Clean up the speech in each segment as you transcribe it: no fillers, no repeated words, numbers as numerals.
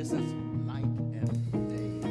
This is night and day.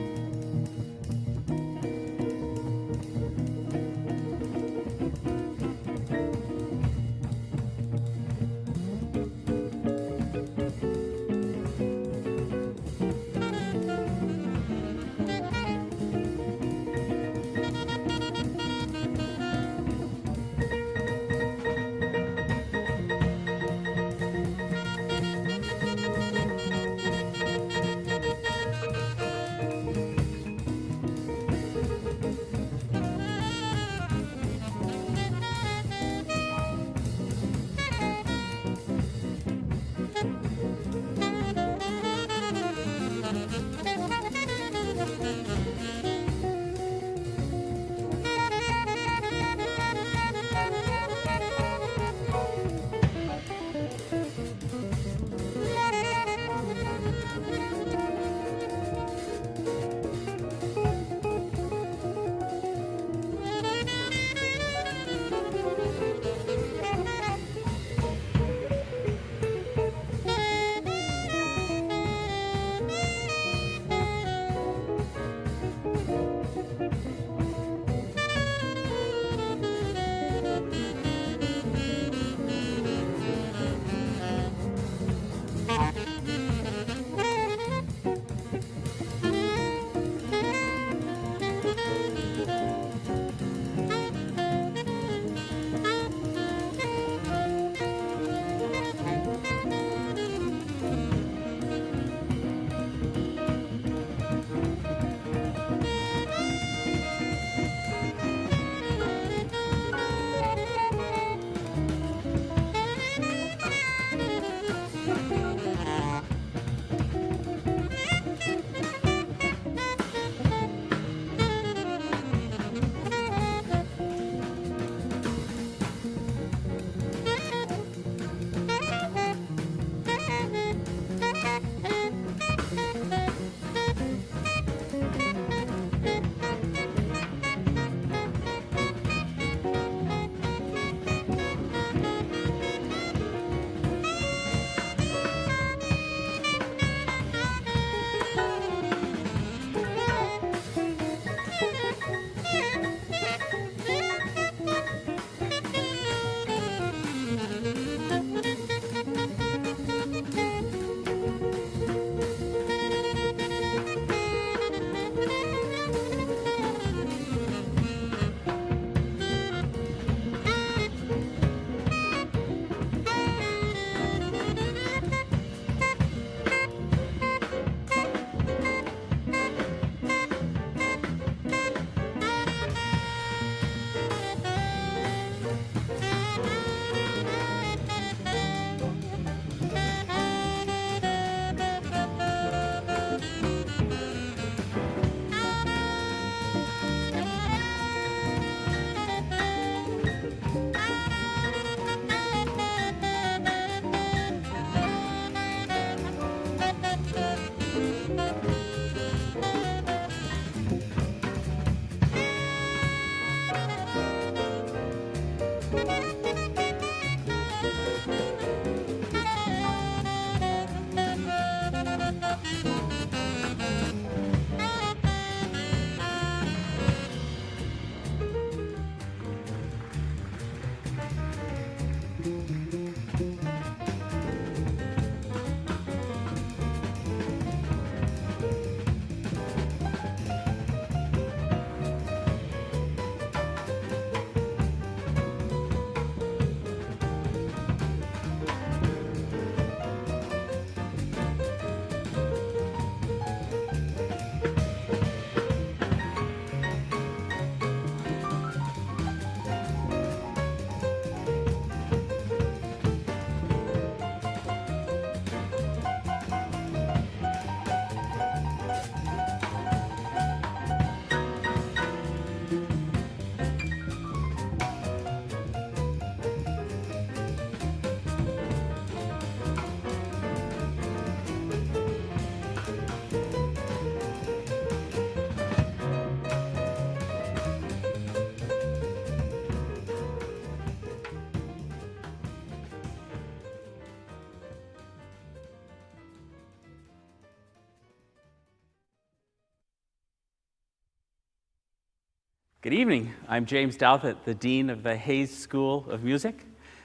Good evening. I'm James Douthit, the Dean of the Hayes School of Music,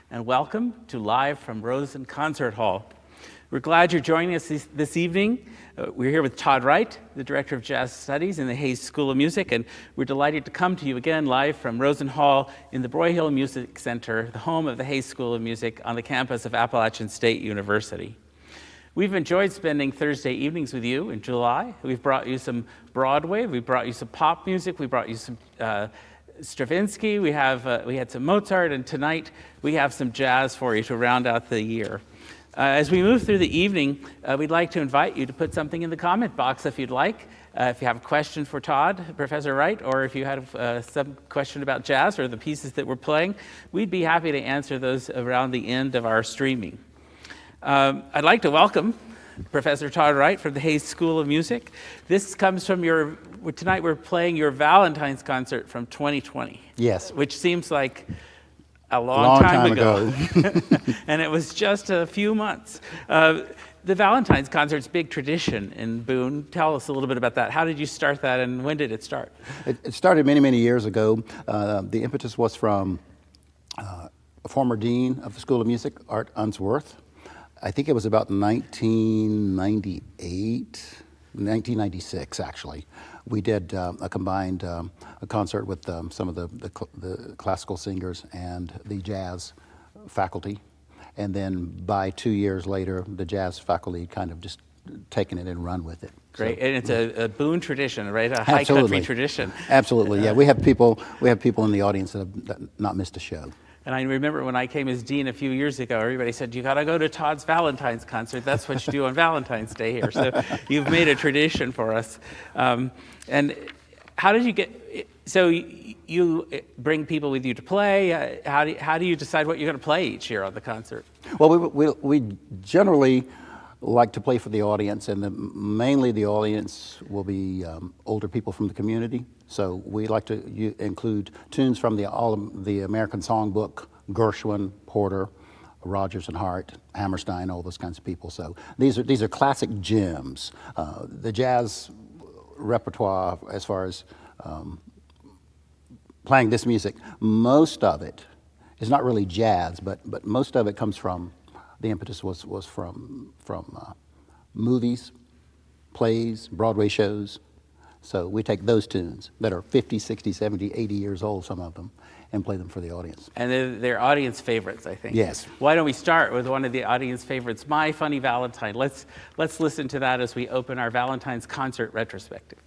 and welcome to Live from Rosen Concert Hall. We're glad you're joining us this evening. We're here with Todd Wright, the Director of Jazz Studies in the Hayes School of Music, and we're delighted to come to you again live from Rosen Hall in the Broyhill Music Center, the home of the Hayes School of Music on the campus of Appalachian State University. We've enjoyed spending Thursday evenings with you in July. We've brought you some Broadway, we brought you some pop music, we brought you some Stravinsky, we had some Mozart, and tonight we have some jazz for you to round out the year. As we move through the evening, we'd like to invite you to put something in the comment box if you'd like. If you have a question for Todd, Professor Wright, or if you have some question about jazz or the pieces that we're playing, we'd be happy to answer those around the end of our streaming. I'd like to welcome Professor Todd Wright from the Hayes School of Music. This comes from tonight we're playing your Valentine's concert from 2020. Yes. Which seems like a long time ago. And it was just a few months. The Valentine's concert's big tradition in Boone. Tell us a little bit about that. How did you start that, and when did it start? It started many, many years ago. The impetus was from a former dean of the School of Music, Art Unsworth. I think it was about 1996 actually. We did a combined a concert with some of the classical singers and the jazz faculty. And then by 2 years later, the jazz faculty kind of just taken it and run with it. Great, So, and it's a Boone tradition, right? A high country tradition. Absolutely, yeah. We have people in the audience that have not missed a show. And I remember when I came as dean a few years ago, everybody said, you gotta go to Todd's Valentine's concert. That's what you do on Valentine's Day here. So you've made a tradition for us. And how did you so you bring people with you to play. How do you decide what you're gonna play each year on the concert? Well, we generally like to play for the audience, and mainly the audience will be older people from the community. So we like to include tunes from the American Songbook, Gershwin, Porter, Rodgers and Hart, Hammerstein, all those kinds of people. So these are classic gems. The jazz repertoire, as far as playing this music, most of it is not really jazz, but most of it comes from, the impetus was from movies, plays, Broadway shows. So we take those tunes that are 50, 60, 70, 80 years old, some of them, and play them for the audience. And they're audience favorites, I think. Yes. Why don't we start with one of the audience favorites, My Funny Valentine. Let's listen to that as we open our Valentine's concert retrospective.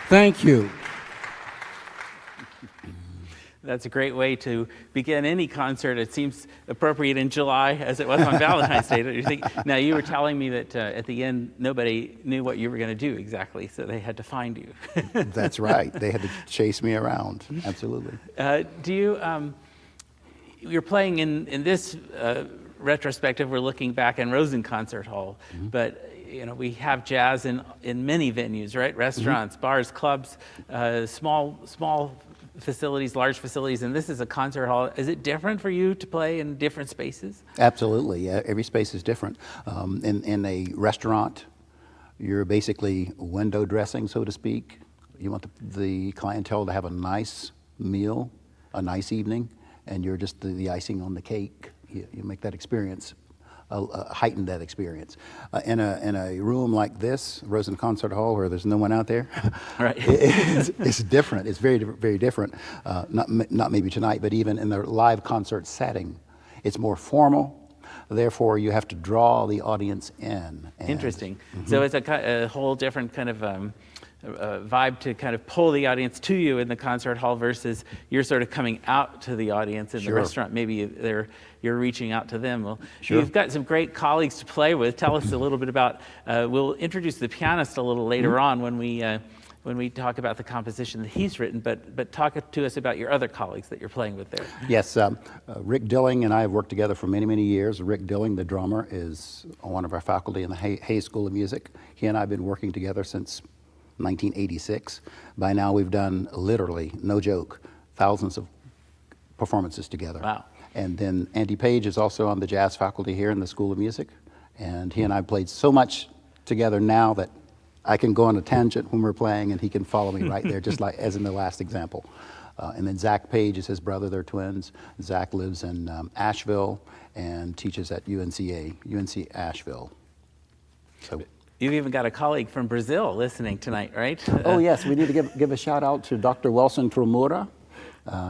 Thank you. That's a great way to begin any concert. It seems appropriate in July, as it was on Valentine's Day. Don't you think? Now, you were telling me that at the end, nobody knew what you were going to do exactly, so they had to find you. That's right. They had to chase me around. Absolutely. You're playing in this retrospective, we're looking back in Rosen Concert Hall, but we have jazz in many venues, right? Restaurants, bars, clubs, small facilities, large facilities, and this is a concert hall. Is it different for you to play in different spaces? Absolutely. Yeah, every space is different. In a restaurant, you're basically window dressing, so to speak. You want the clientele to have a nice meal, a nice evening, and you're just the icing on the cake. You make that experience, heighten that experience. In a room like this, Rosen Concert Hall, where there's no one out there, right? it's different. It's very different. Not maybe tonight, but even in the live concert setting, it's more formal. Therefore, you have to draw the audience in. Interesting. So it's a whole different kind of vibe to kind of pull the audience to you in the concert hall versus you're sort of coming out to the audience in the restaurant. Maybe you're reaching out to them. Well, you've got some great colleagues to play with. Tell us a little bit about, we'll introduce the pianist a little later on when we talk about the composition that he's written, but talk to us about your other colleagues that you're playing with there. Yes, Rick Dilling and I have worked together for many years. Rick Dilling, the drummer, is one of our faculty in the Hayes School of Music. He and I have been working together since 1986. By now we've done literally, no joke, thousands of performances together. Wow. And then Andy Page is also on the jazz faculty here in the School of Music. And he and I played so much together now that I can go on a tangent when we're playing and he can follow me right there, just like as in the last example. And then Zach Page is his brother, they're twins. Zach lives in Asheville and teaches at UNC Asheville. So. You've even got a colleague from Brazil listening tonight, right? Oh yes, we need to give a shout out to Dr. Wilson Tromura.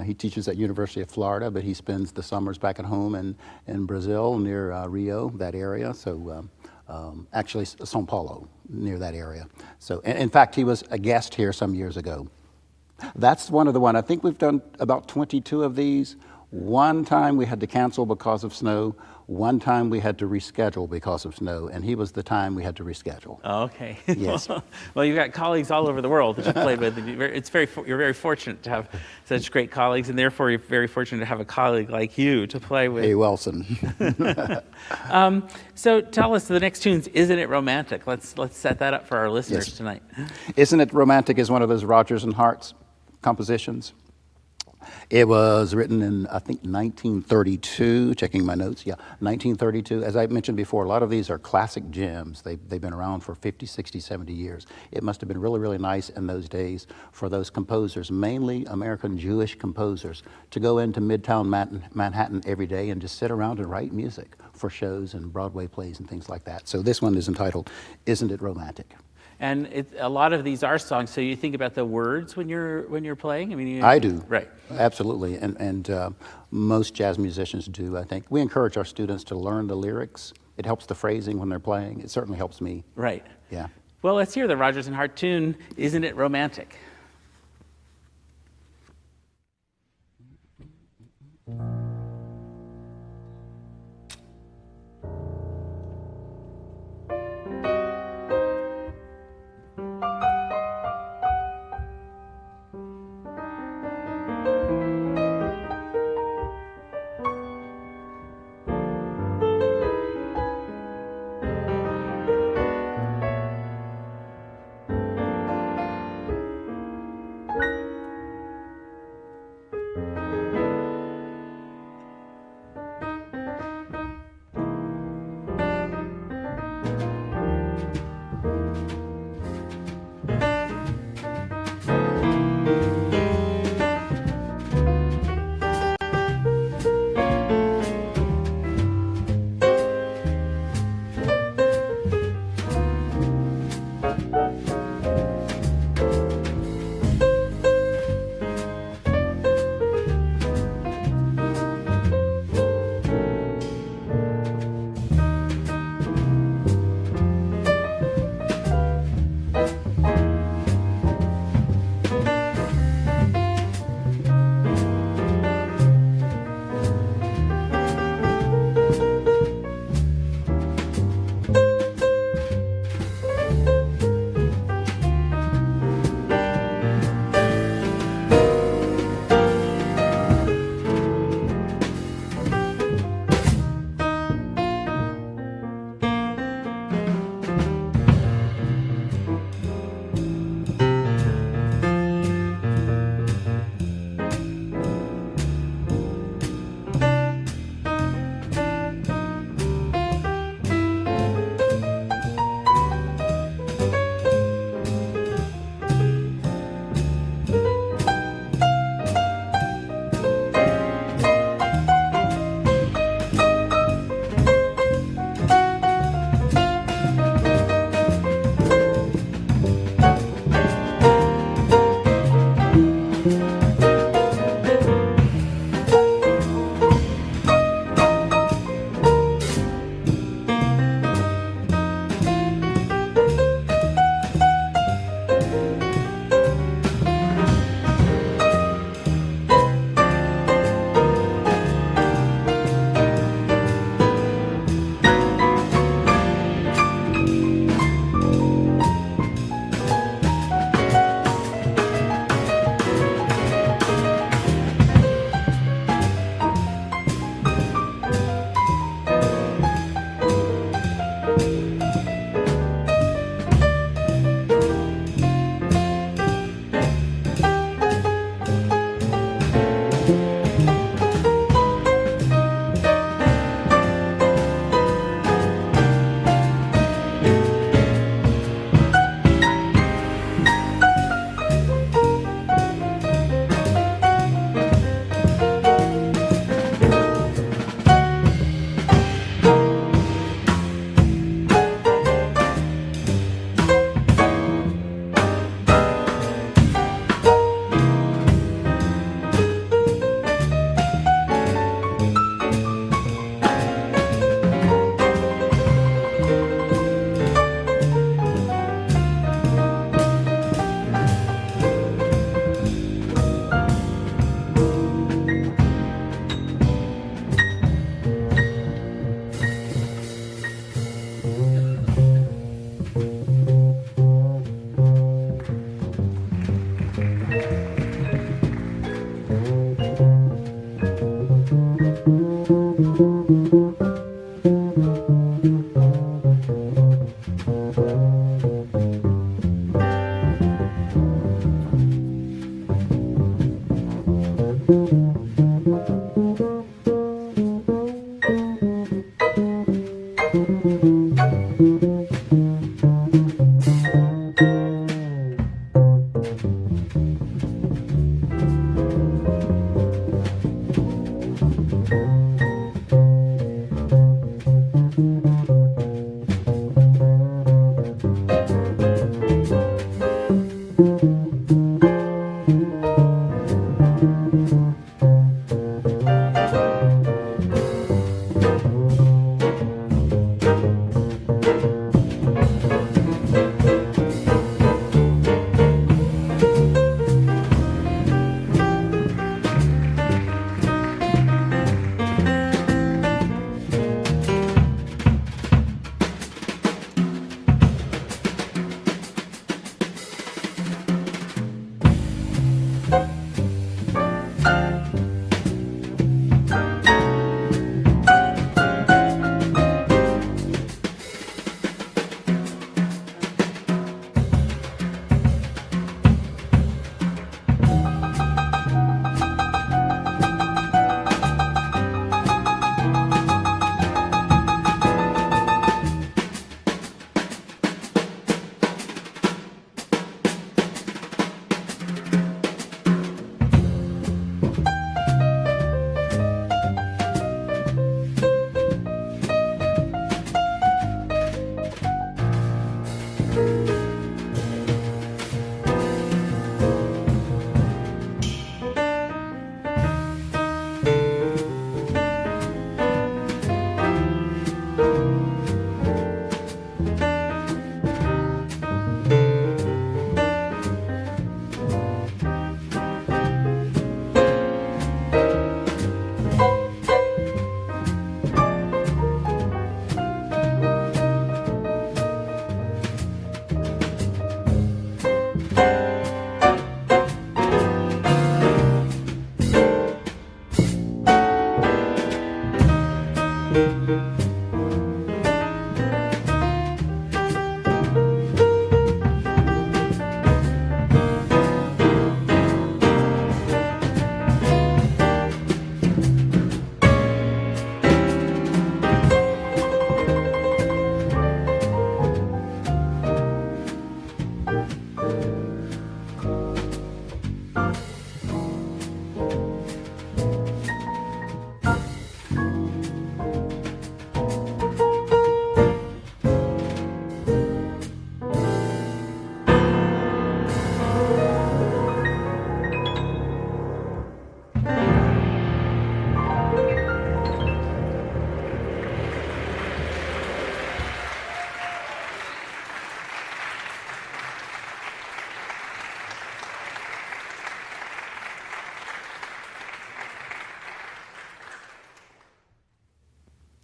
He teaches at University of Florida, but he spends the summers back at home in Brazil near Rio, that area. So actually São Paulo, near that area. So in fact, he was a guest here some years ago. That's one of the I think we've done about 22 of these. One time we had to cancel because of snow. One time we had to reschedule because of snow, and he was the time we had to reschedule. Oh, okay. Yes. Well, you've got colleagues all over the world that you've played with. You're very fortunate to have such great colleagues, and therefore you're very fortunate to have a colleague like you to play with. Hey, Wilson. So tell us, the next tune's Isn't It Romantic? Let's set that up for our listeners tonight. Isn't It Romantic is one of those Rodgers and Hart's compositions. It was written in, I think, 1932, checking my notes, 1932. As I mentioned before, a lot of these are classic gems. They've been around for 50, 60, 70 years. It must have been really nice in those days for those composers, mainly American Jewish composers, to go into Midtown Manhattan every day and just sit around and write music for shows and Broadway plays and things like that. So this one is entitled, Isn't It Romantic? And a lot of these are songs, so you think about the words when you're playing? I do. Right. Absolutely, and most jazz musicians do, I think. We encourage our students to learn the lyrics. It helps the phrasing when they're playing. It certainly helps me. Right. Yeah. Well, let's hear the Rodgers and Hart tune, Isn't It Romantic?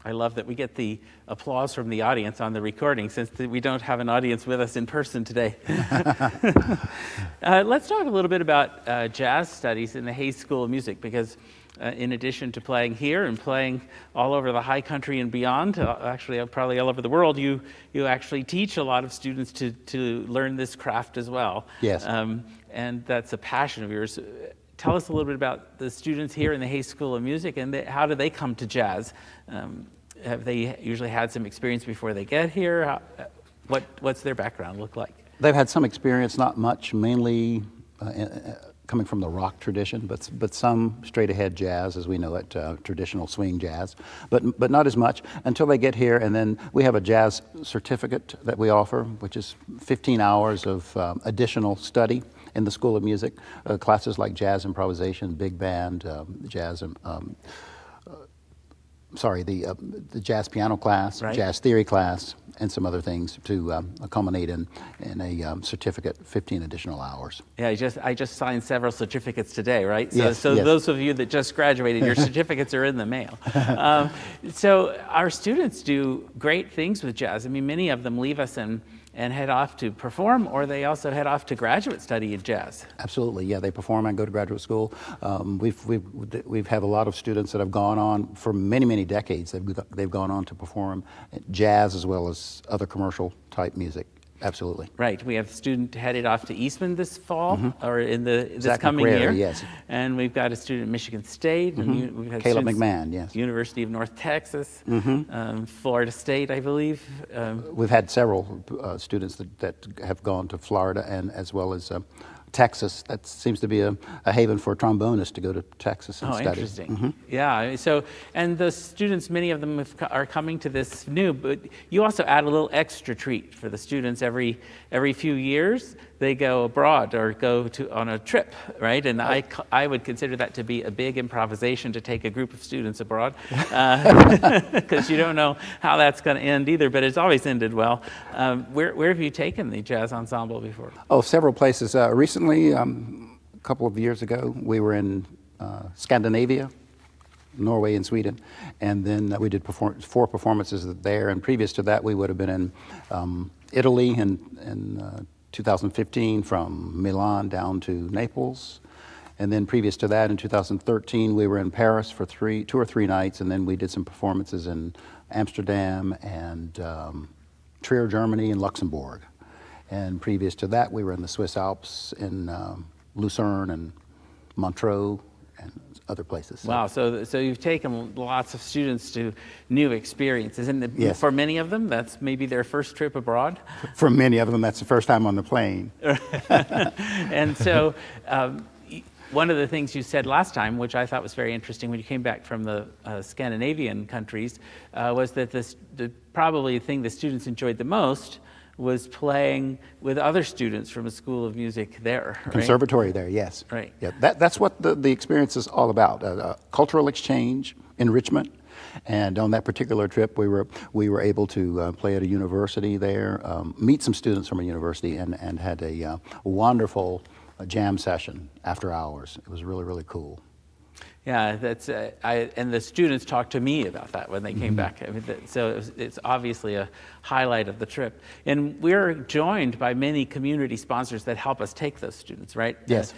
I love that we get the applause from the audience on the recording, since we don't have an audience with us in person today. Let's talk a little bit about jazz studies in the Hayes School of Music, because in addition to playing here and playing all over the high country and beyond, actually probably all over the world, you actually teach a lot of students to learn this craft as well. Yes. And that's a passion of yours. Tell us a little bit about the students here in the Hayes School of Music, and how do they come to jazz? Have they usually had some experience before they get here? What's their background look like? They've had some experience, not much, mainly coming from the rock tradition, but some straight ahead jazz, as we know it, traditional swing jazz, but not as much until they get here. And then we have a jazz certificate that we offer, which is 15 hours of additional study in the School of Music, classes like jazz improvisation, big band, jazz, the jazz piano class, right, jazz theory class, and some other things to culminate in a certificate, 15 additional hours. Yeah, I just signed several certificates today, right? So, yes, so yes. Those of you that just graduated, your certificates are in the mail. So our students do great things with jazz. I mean, many of them leave us and and head off to perform, or they also head off to graduate study in jazz. Absolutely, yeah. They perform and go to graduate school. We've had a lot of students that have gone on for many, many decades. They've gone on to perform jazz as well as other commercial type music. Absolutely. Right. We have a student headed off to Eastman this fall, or in this Zach coming McRae, year. Yes. And we've got a student at Michigan State. And we've had Caleb students McMahon, yes. University of North Texas, Florida State, I believe. We've had several students that have gone to Florida and as well as Texas. That seems to be a haven for trombonists to go to Texas and study. Interesting. Yeah. So, and the students, many of them are coming to this new, but you also add a little extra treat for the students every few years. They go abroad or go on a trip, right? And I would consider that to be a big improvisation to take a group of students abroad, because you don't know how that's going to end either. But it's always ended well. Where have you taken the jazz ensemble before? Oh, several places. Recently, a couple of years ago, we were in Scandinavia, Norway and Sweden, and then we did 4 performances there. And previous to that, we would have been in Italy in 2015, from Milan down to Naples. And then previous to that, in 2013, we were in Paris for 2 or 3 nights, and then we did some performances in Amsterdam and Trier, Germany, and Luxembourg. And previous to that, we were in the Swiss Alps in Lucerne and Montreux and other places. Wow, so you've taken lots of students to new experiences, and Yes. for many of them, that's maybe their first trip abroad. For many of them, that's the first time on the plane. And so one of the things you said last time, which I thought was very interesting when you came back from the Scandinavian countries, was that the probably the thing the students enjoyed the most was playing with other students from a school of music there, right? Conservatory there, yes. Right. Yeah, that's what the experience is all about, cultural exchange, enrichment. And on that particular trip, we were able to play at a university there, meet some students from a university, and had a wonderful jam session after hours. It was really, really cool. Yeah, that's and the students talked to me about that when they came back. I mean, so it's obviously a highlight of the trip. And we're joined by many community sponsors that help us take those students, right? Yes.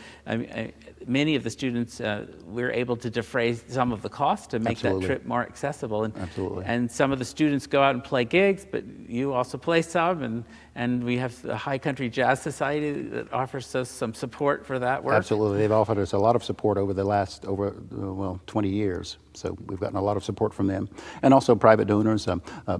Many of the students, we're able to defray some of the cost to make Absolutely. that trip more accessible. And, Absolutely. And some of the students go out and play gigs, but you also play some, and we have the High Country Jazz Society that offers us some support for that work. Absolutely. They've offered us a lot of support over the last 20 years. So we've gotten a lot of support from them. And also private donors.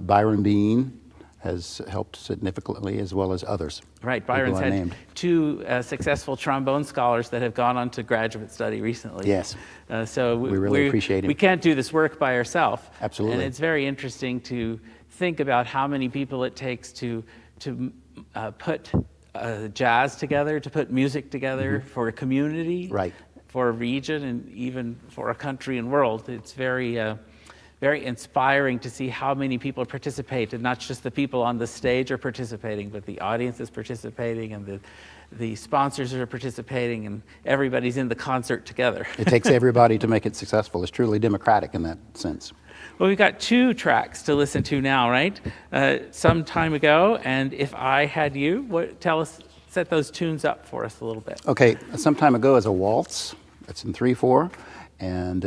Byron Bean has helped significantly, as well as others. Right, Byron's had named. 2 successful trombone scholars that have gone on to graduate study recently. Yes. So we really appreciate it. We can't do this work by ourselves. Absolutely. And it's very interesting to think about how many people it takes to put jazz together, to put music together for a community, Right. for a region, and even for a country and world. It's very inspiring to see how many people participate, and not just the people on the stage are participating, but the audience is participating, and the sponsors are participating, and everybody's in the concert together. It takes everybody to make it successful. It's truly democratic in that sense. Well, we've got 2 tracks to listen to now, right? Some time ago, and If I Had You. Set those tunes up for us a little bit. Okay, some time ago is a waltz. It's in 3/4. And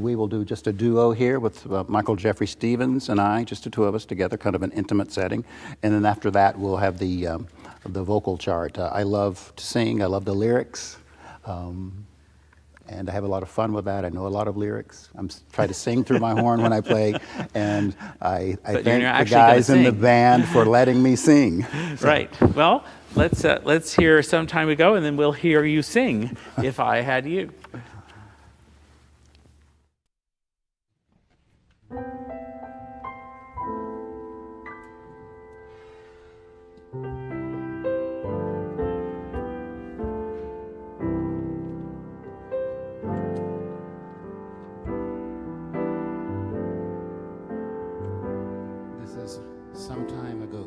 we will do just a duo here with Michael Jeffrey Stevens and I, just the 2 of us together, kind of an intimate setting. And then after that, we'll have the vocal chart. I love to sing. I love the lyrics. And I have a lot of fun with that. I know a lot of lyrics. I'm trying to sing through my horn when I play. And I thank the guys in the band for letting me sing. So. Right. Well, let's hear Some Time Ago, and then we'll hear you sing If I Had You. This is Some Time Ago.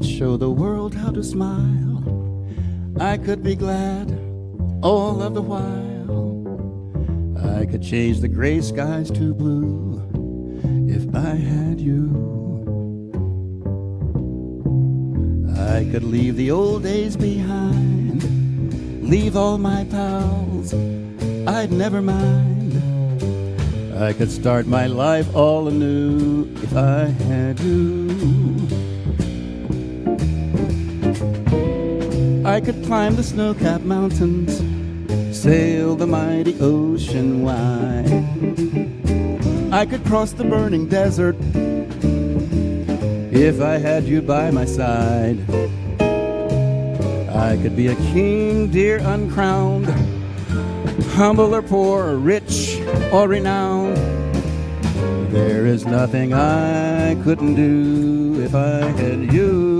could show the world how to smile. I could be glad all of the while. I could change the gray skies to blue if I had you. I could leave the old days behind, leave all my pals, I'd never mind. I could start my life all anew if I had you. I could climb the snow-capped mountains, sail the mighty ocean wide. I could cross the burning desert if I had you by my side. I could be a king, dear, uncrowned, humble or poor, rich or renowned. There is nothing I couldn't do if I had you.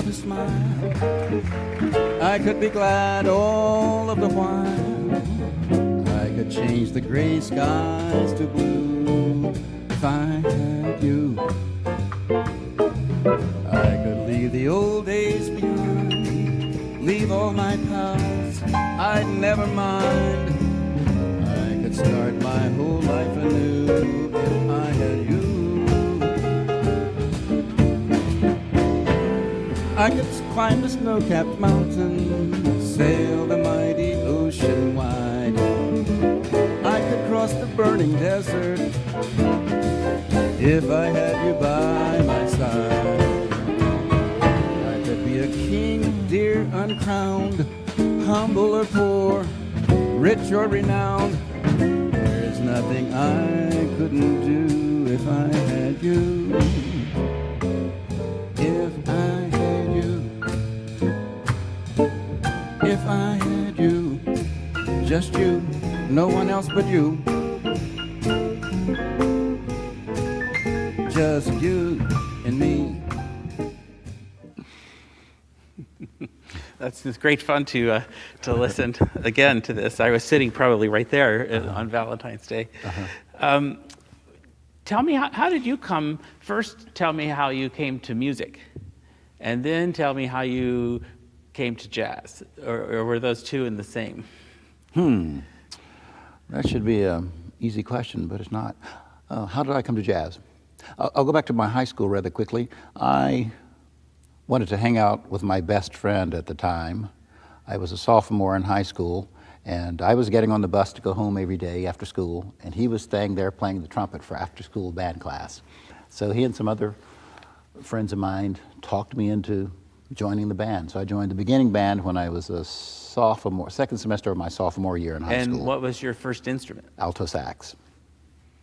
to smile. I could be glad all of the while. I could change the gray skies to blue if I had you. I could leave the old days behind, leave all my pals, I'd never mind. I could start my whole life anew if I had you. I could climb the snow-capped mountain, sail the mighty ocean wide. I could cross the burning desert if I had you by my side. I could be a king, dear, uncrowned, humble or poor, rich or renowned. There's nothing I couldn't do if I had you. If I had you. If I had you. Just you, no one else but you. Just you and me. It's great fun to listen again to this. I was sitting probably right there on Valentine's Day. Tell me, how did you come? First, tell me how you came to music, and then tell me how you came to jazz, or were those two in the same? That should be an easy question, but it's not. How did I come to jazz? I'll go back to my high school rather quickly. I wanted to hang out with my best friend at the time. I was a sophomore in high school, and I was getting on the bus to go home every day after school, and he was staying there playing the trumpet for after-school band class. So he and some other friends of mine talked me into joining the band. So I joined the beginning band when I was a sophomore, second semester of my sophomore year in high school. And what was your first instrument? Alto sax.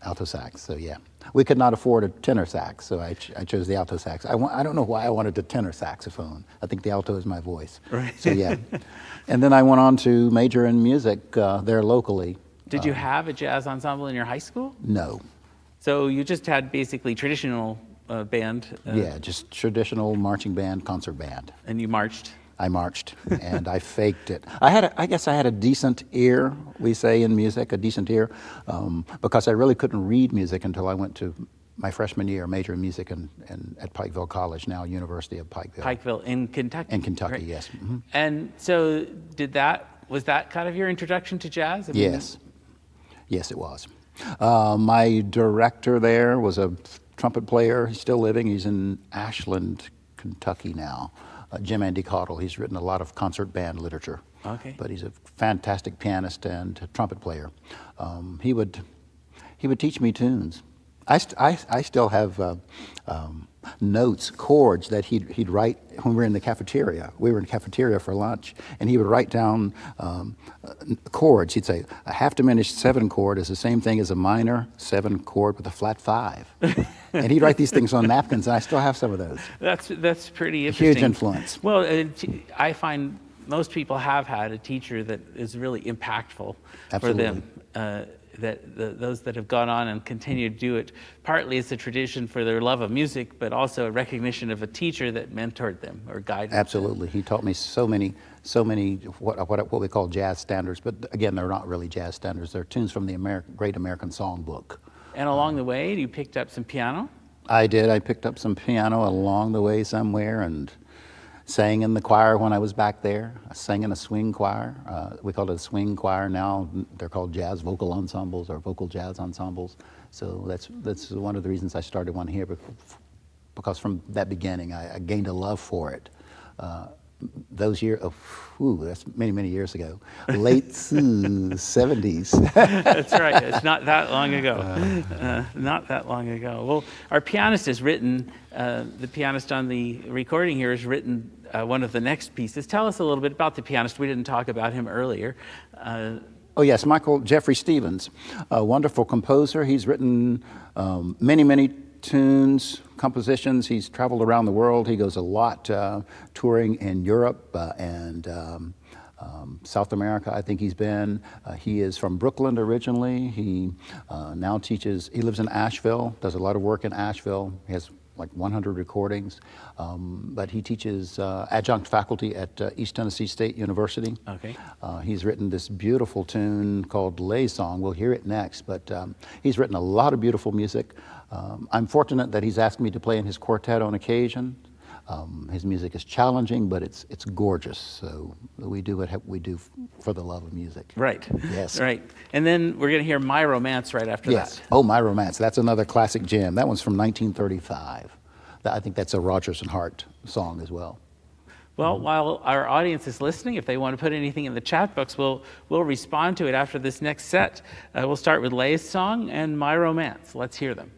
Alto sax, so yeah. We could not afford a tenor sax, so I chose the alto sax. I don't know why I wanted a tenor saxophone. I think the alto is my voice. Right. So yeah. And then I went on to major in music there locally. Did you have a jazz ensemble in your high school? No. So you just had basically traditional band? Yeah, just traditional marching band, concert band. And you marched? I marched, and I faked it. I guess I had a decent ear, we say in music, a decent ear, because I really couldn't read music until I went to my freshman year, major in music at Pikeville College, now University of Pikeville. Pikeville in Kentucky? In Kentucky, right? yes. Mm-hmm. And so was that kind of your introduction to jazz? Yes. Yes, it was. My director there was a trumpet player. He's still living. He's in Ashland, Kentucky now. Jim Andy Cottle. He's written a lot of concert band literature. Okay. But he's a fantastic pianist and trumpet player. He would teach me tunes. I still have notes, chords that he'd write when we were in the cafeteria. We were in the cafeteria for lunch, and he would write down chords. He'd say, a half diminished 7 chord is the same thing as a minor 7 chord with a flat 5. And he'd write these things on napkins, and I still have some of those. That's pretty interesting. Huge influence. Well, I find most people have had a teacher that is really impactful Absolutely. for them. Those that have gone on and continue to do it, partly it's a tradition for their love of music, but also a recognition of a teacher that mentored them or guided Absolutely. them. He taught me so many what we call jazz standards, but again, they're not really jazz standards. They're tunes from the Great American Songbook. And along the way, you picked up some piano? I did. I picked up some piano along the way somewhere and sang in the choir when I was back there. I sang in a swing choir. We called it a swing choir. Now they're called jazz vocal ensembles or vocal jazz ensembles. So that's one of the reasons I started one here, because from that beginning I gained a love for it. Those years, that's many, many years ago. Late 70s. That's right. It's not that long ago. Not that long ago. Well, our pianist has written, the pianist on the recording here has written one of the next pieces. Tell us a little bit about the pianist. We didn't talk about him earlier. Oh yes, Michael Jeffrey Stevens, a wonderful composer. He's written many, many tunes, compositions. He's traveled around the world. He goes a lot touring in Europe and South America, I think he's been. He is from Brooklyn originally. He now teaches, he lives in Asheville, does a lot of work in Asheville. He has like 100 recordings. But he teaches adjunct faculty at East Tennessee State University. Okay. He's written this beautiful tune called Lay Song. We'll hear it next, but he's written a lot of beautiful music. I'm fortunate that he's asked me to play in his quartet on occasion. His music is challenging, but it's gorgeous. So we do what we do for the love of music. Right. Yes. Right. And then we're going to hear My Romance right after Yes. that. Oh, My Romance. That's another classic jam. That one's from 1935. I think that's a Rodgers and Hart song as well. Well, while our audience is listening, if they want to put anything in the chat box, we'll respond to it after this next set. We'll start with Lay's song and My Romance. Let's hear them.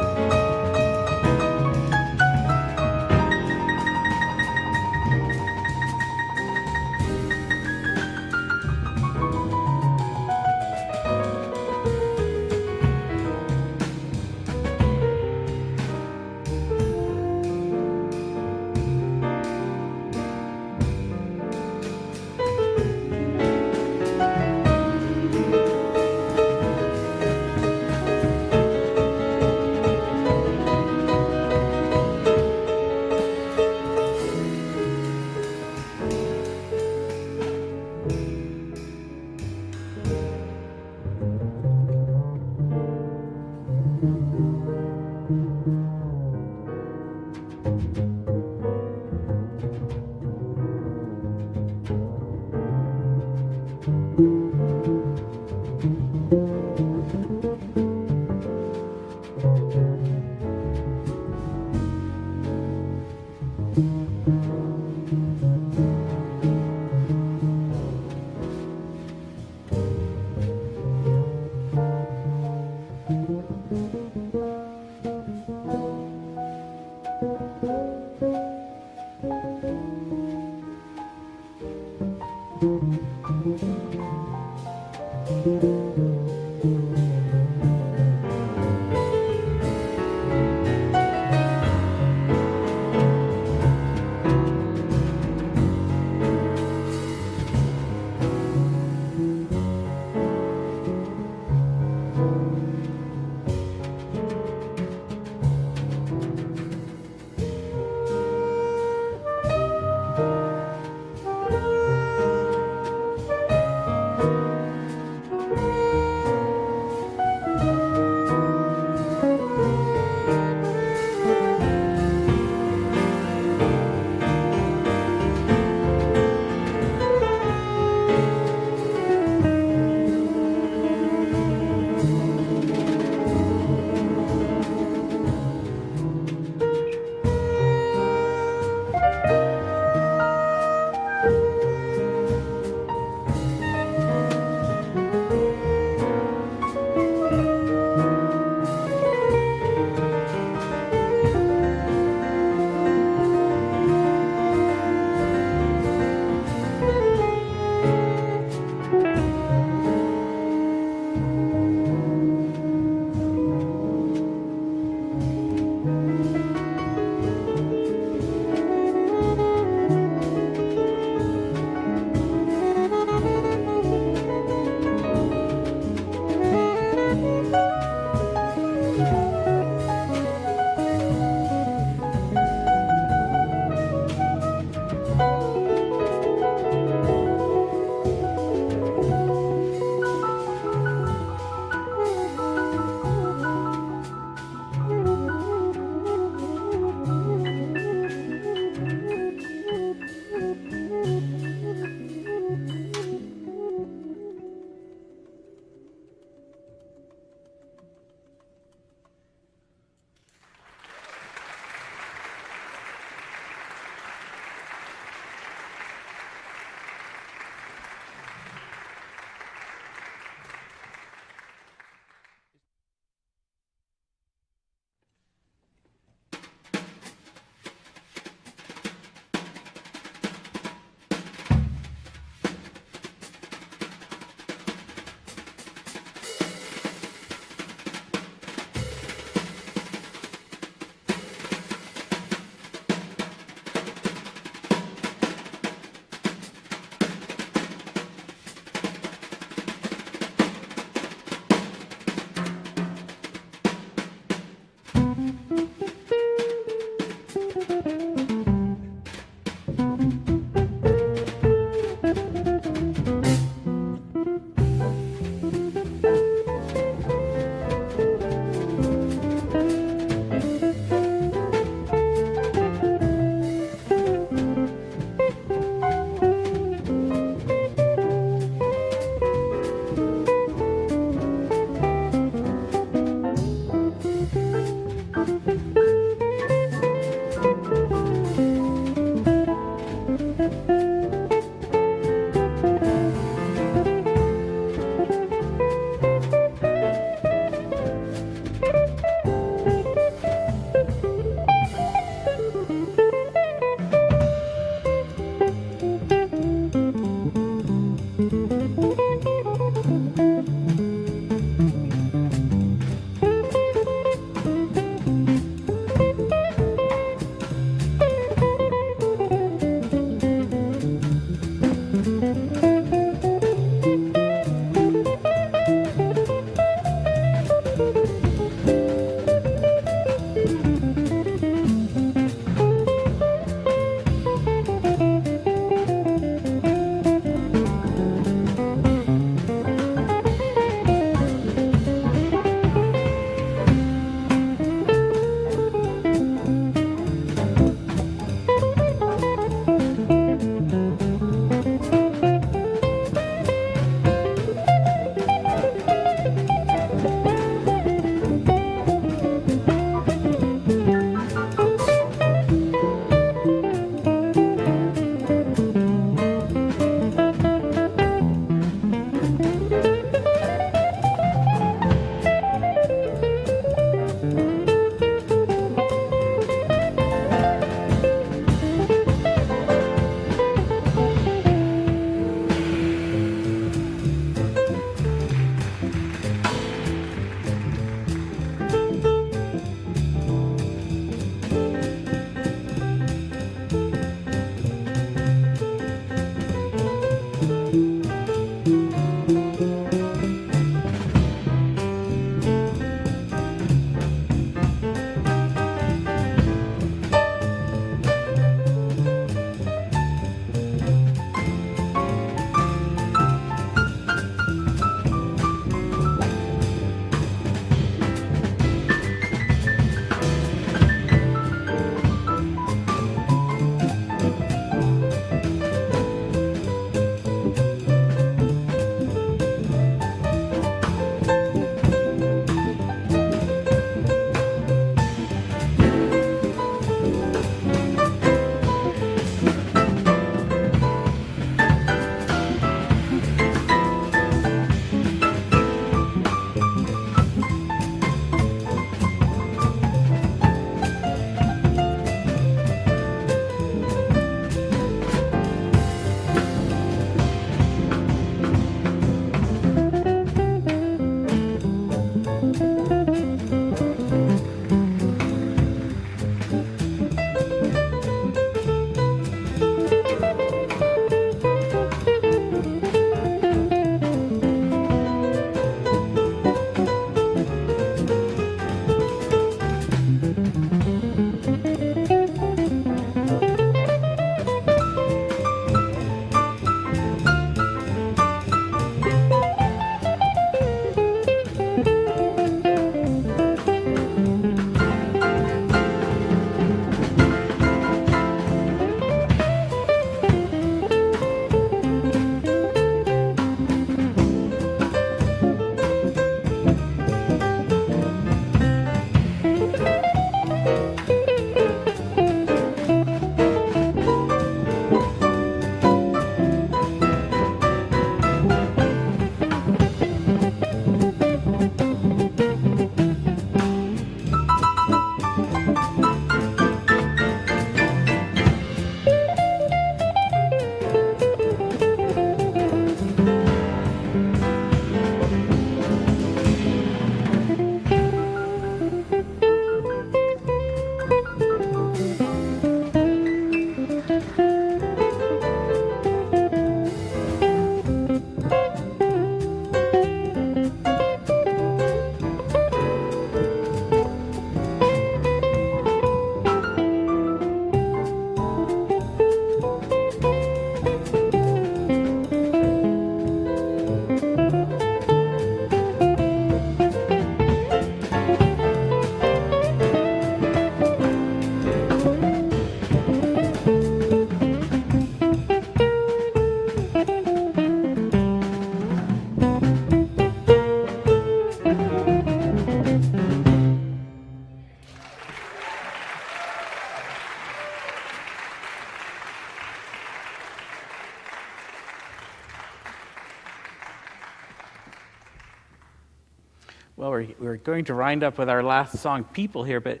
we're going to wind up with our last song, People, here, but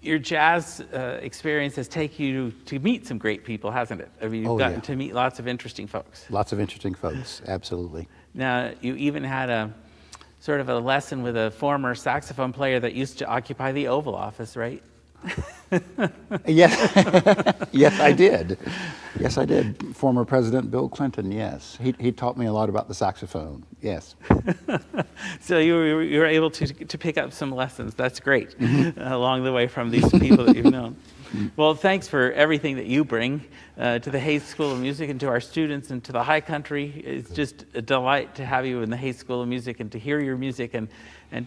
your jazz experience has taken you to meet some great people, hasn't it? I mean, you've gotten to meet lots of interesting folks. Lots of interesting folks, absolutely. Now, you even had a sort of a lesson with a former saxophone player that used to occupy the Oval Office, right? Yes, yes, I did. Yes, I did. Former President Bill Clinton, yes. He taught me a lot about the saxophone, yes. So you were able to pick up some lessons. That's great, along the way from these people that you've known. Well, thanks for everything that you bring to the Hayes School of Music and to our students and to the High Country. It's just a delight to have you in the Hayes School of Music and to hear your music and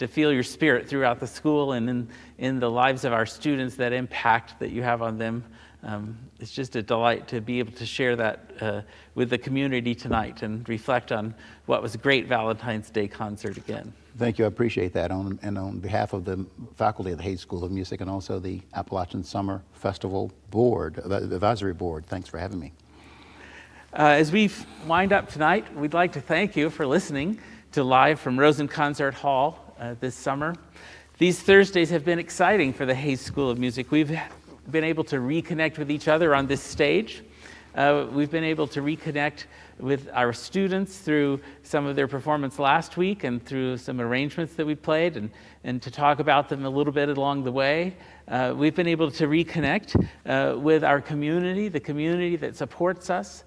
to feel your spirit throughout the school and in the lives of our students, that impact that you have on them. It's just a delight to be able to share that with the community tonight and reflect on what was a great Valentine's Day concert again. Thank you, I appreciate that. On behalf of the faculty of the Hayes School of Music and also the Appalachian Summer Festival Board, the Advisory Board, thanks for having me. As we wind up tonight, we'd like to thank you for listening to Live from Rosen Concert Hall this summer. These Thursdays have been exciting for the Hayes School of Music. We've been able to reconnect with each other on this stage. We've been able to reconnect with our students through some of their performance last week and through some arrangements that we played and to talk about them a little bit along the way. We've been able to reconnect with our community, the community that supports us,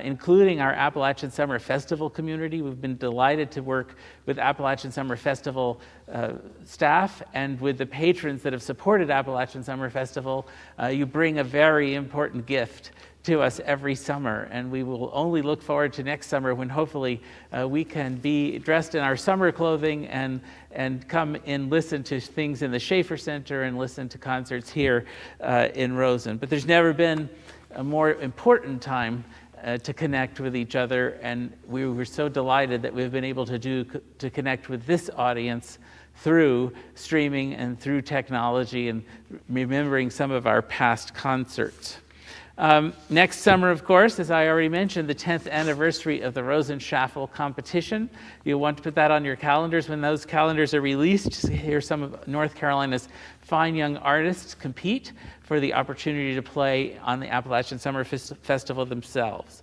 including our Appalachian Summer Festival community. We've been delighted to work with Appalachian Summer Festival staff and with the patrons that have supported Appalachian Summer Festival. You bring a very important gift to us every summer, and we will only look forward to next summer when hopefully we can be dressed in our summer clothing and come and listen to things in the Schaefer Center and listen to concerts here in Rosen. But there's never been a more important time to connect with each other, and we were so delighted that we've been able to connect with this audience through streaming and through technology and remembering some of our past concerts. Next summer, of course, as I already mentioned, the 10th anniversary of the Rosen Shuffle competition. You'll want to put that on your calendars. When those calendars are released, to hear some of North Carolina's fine young artists compete for the opportunity to play on the Appalachian Summer Festival themselves.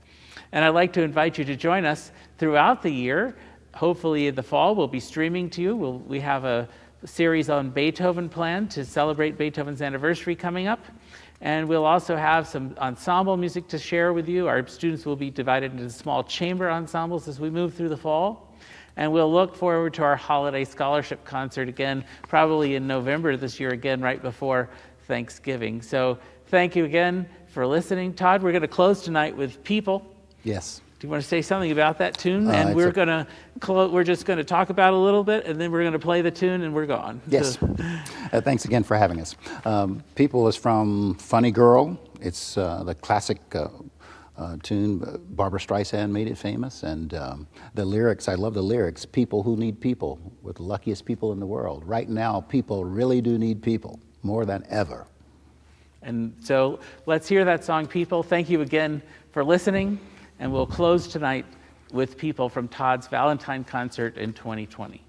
And I'd like to invite you to join us throughout the year. Hopefully in the fall, we'll be streaming to you. We have a series on Beethoven planned to celebrate Beethoven's anniversary coming up. And we'll also have some ensemble music to share with you. Our students will be divided into small chamber ensembles as we move through the fall. And we'll look forward to our holiday scholarship concert again, probably in November this year again, right before Thanksgiving. So thank you again for listening. Todd, we're going to close tonight with People. Yes. Do you want to say something about that tune? And we're just going to talk about it a little bit, and then we're going to play the tune, and we're gone. Yes. Thanks again for having us. People is from Funny Girl. It's the classic tune. Barbra Streisand made it famous, and the lyrics, I love the lyrics. People who need people. We're the luckiest people in the world. Right now, people really do need people, more than ever. And so let's hear that song, People. Thank you again for listening. And we'll close tonight with People from Todd's Valentine concert in 2020.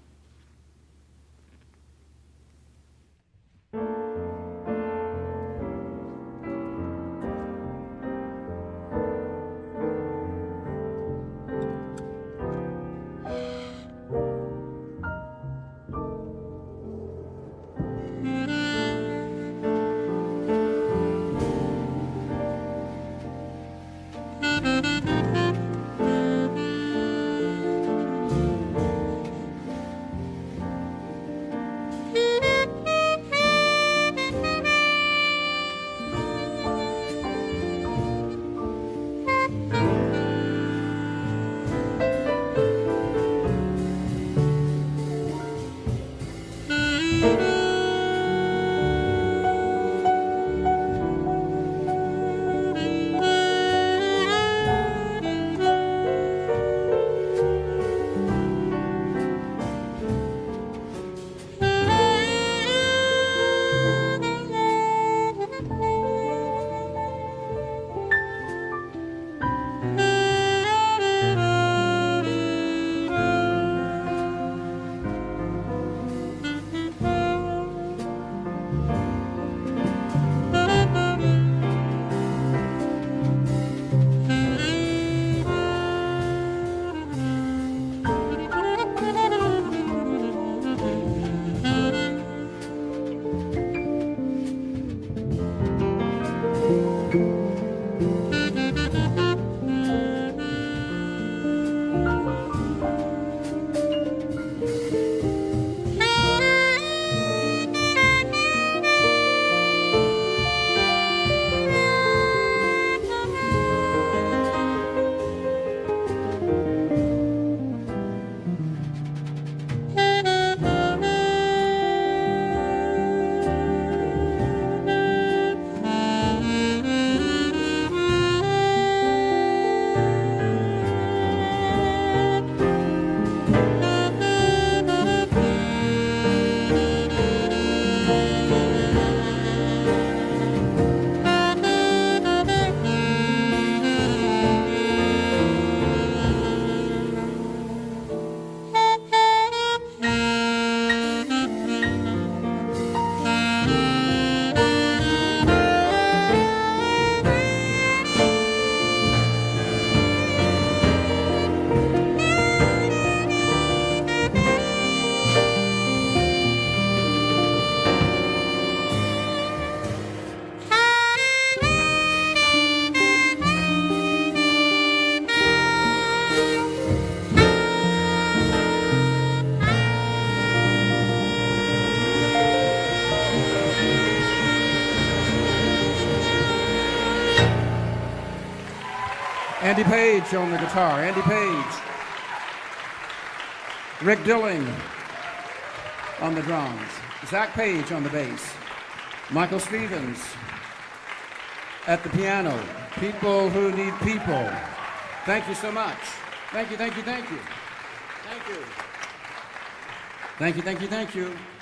Andy Page on the guitar, Andy Page. Rick Dilling on the drums. Zach Page on the bass. Michael Stevens at the piano. People who need people. Thank you so much. Thank you, thank you, thank you. Thank you. Thank you, thank you, thank you.